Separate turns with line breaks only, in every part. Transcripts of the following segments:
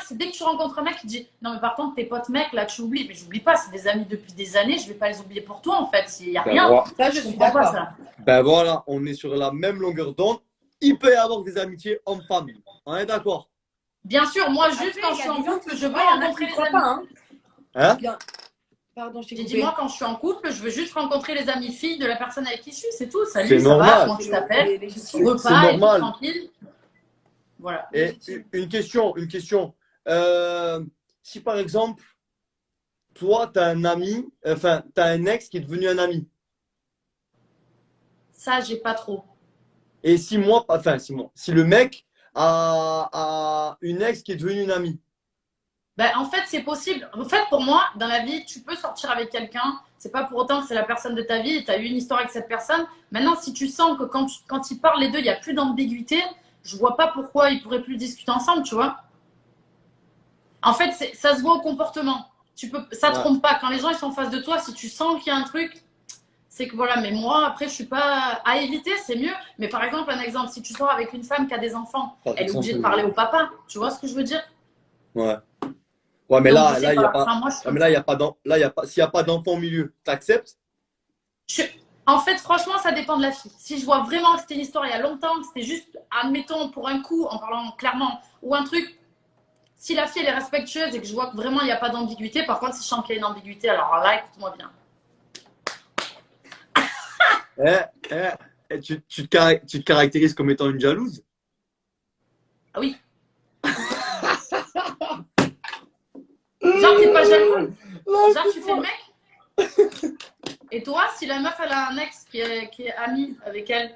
c'est dès que tu rencontres un mec qui dit non, mais par contre, tes potes mecs, là, tu oublies. Mais j'oublie pas, c'est des amis depuis des années, je vais pas les oublier pour toi, en fait. Il n'y a
Ben,
rien.
voilà.
Ça, je
Je
suis
comprends pas
d'accord.
ça.
Ben voilà, on est sur la même longueur d'onde. Il peut y avoir des amitiés hommes-femmes. On est d'accord?
Bien sûr, moi, juste
Après,
quand
il
je
y
suis
a
en
des gens
couple,
qui
je veux
croient, il y en a
rencontrer
qui
les
croient
amis.
pas, hein.
Hein?
Bien. Pardon, je t'ai
J'ai dit,
coupé.
moi, quand je suis en couple, je veux juste rencontrer les amis filles de la personne avec qui je suis, c'est tout.
C'est
Salut, ça va,
normal.
comment tu t'appelles?
C'est légitime.
C'est
Repas, et tout,
normal.
tranquille. Voilà.
Et une question. Si par exemple, toi, tu as un ami, enfin, tu as un ex qui est devenu un ami.
Ça, j'ai pas trop.
Et si le mec a une ex qui est devenue une amie.
Ben, en fait, c'est possible. En fait, pour moi, dans la vie, tu peux sortir avec quelqu'un. C'est pas pour autant que c'est la personne de ta vie. Tu as eu une histoire avec cette personne. Maintenant, si tu sens que quand ils parlent les deux, il n'y a plus d'ambiguïté, je vois pas pourquoi ils pourraient plus discuter ensemble, tu vois. En fait, ça se voit au comportement. Ça
Ouais.
trompe pas. Quand les gens ils sont en face de toi, si tu sens qu'il y a un truc, c'est que voilà. Mais moi, après, je suis pas à éviter, c'est mieux. Mais par exemple, un exemple, si tu sors avec une femme qui a des enfants,
Par
elle est obligée de
exemple,
parler au papa. Tu vois ce que je veux dire?
ouais. Ouais, mais
Donc, je
là,
sais
il y a
pas.
pas.
Enfin, moi, je suis
Ouais,
comme
mais
ça.
là, il y a pas là, il y a pas. S'il n'y a pas d'enfant au milieu, t'acceptes?
Je- En fait, franchement, ça dépend de la fille. Si je vois vraiment que c'était une histoire il y a longtemps, que c'était juste, admettons, pour un coup, en parlant clairement, ou un truc, si la fille elle est respectueuse et que je vois que vraiment il n'y a pas d'ambiguïté, par contre, si je sens qu'il y a une ambiguïté, alors là, écoute-moi bien.
Eh, tu te caractérises comme étant une jalouse?
Ah oui. Genre, t'es pas jaloux? Genre, tu fais le mec? Et toi, si la meuf elle a un ex qui est ami avec elle,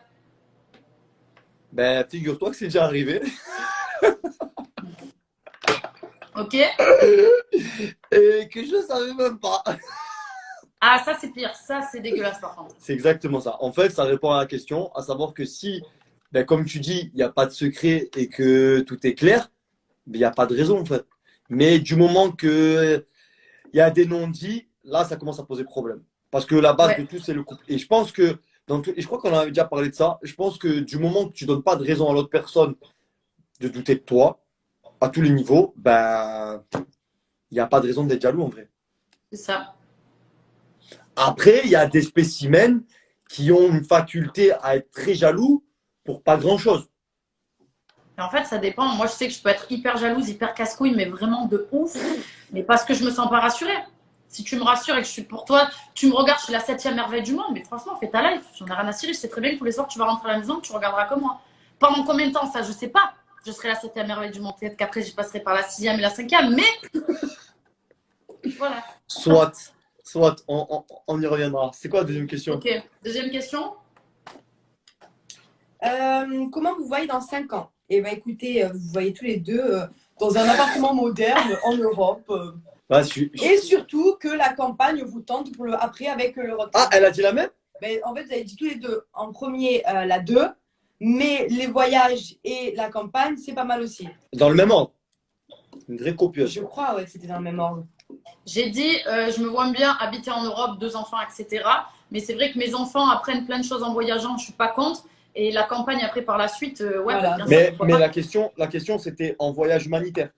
Ben, figure-toi que c'est déjà arrivé.
ok?
Et que je ne savais même pas.
Ah, ça c'est pire, ça c'est dégueulasse par contre.
C'est exactement ça. En fait, ça répond à la question, à savoir que si, ben, comme tu dis, il n'y a pas de secret et que tout est clair, ben, il n'y a pas de raison en fait. Mais du moment que il y a des non-dits, là, ça commence à poser problème. Parce que la base de
Ouais,
tout, c'est le couple. Et je pense que, et je crois qu'on avait déjà parlé de ça, je pense que du moment que tu donnes pas de raison à l'autre personne de douter de toi, à tous les niveaux, ben, il n'y a pas de raison d'être jaloux en vrai.
c'est ça.
Après, il y a des spécimens qui ont une faculté à être très jaloux pour pas grand-chose.
Et en fait, ça dépend. Moi, je sais que je peux être hyper jalouse, hyper casse-couille, mais vraiment de ouf. Mais parce que je me sens pas rassurée. Si tu me rassures et que je suis pour toi, tu me regardes, je suis la septième merveille du monde, mais franchement, fais ta life. J'en ai rien à cirer. Je sais très bien que tous les soirs, tu vas rentrer à la maison, tu regarderas comme moi. Pendant combien de temps, ça, je sais pas. Je serai la septième merveille du monde. Peut-être qu'après, je passerai par la sixième et la cinquième, mais voilà.
Soit, on y reviendra. C'est quoi la deuxième question?
Ok. Deuxième question.
Comment vous voyez dans 5 ans? Eh bien, écoutez, vous voyez tous les deux dans un appartement moderne en Europe.
Ouais,
Et surtout que la campagne vous tente pour après avec le road
Ah,
trip.
elle a dit la même?
Ben, en fait, vous avez dit tous les deux. En premier, la 2. Mais les voyages et la campagne, c'est pas mal aussi.
Dans le même ordre. Une vraie copieuse.
Je crois ouais, que c'était dans le même ordre.
J'ai dit, je me vois bien habiter en Europe, 2 enfants, etc. Mais c'est vrai que mes enfants apprennent plein de choses en voyageant, je suis pas contre. Et la campagne après par la suite, ouais,
Voilà.
bien sûr, pourquoi
Mais
pas.
la question c'était en voyage humanitaire.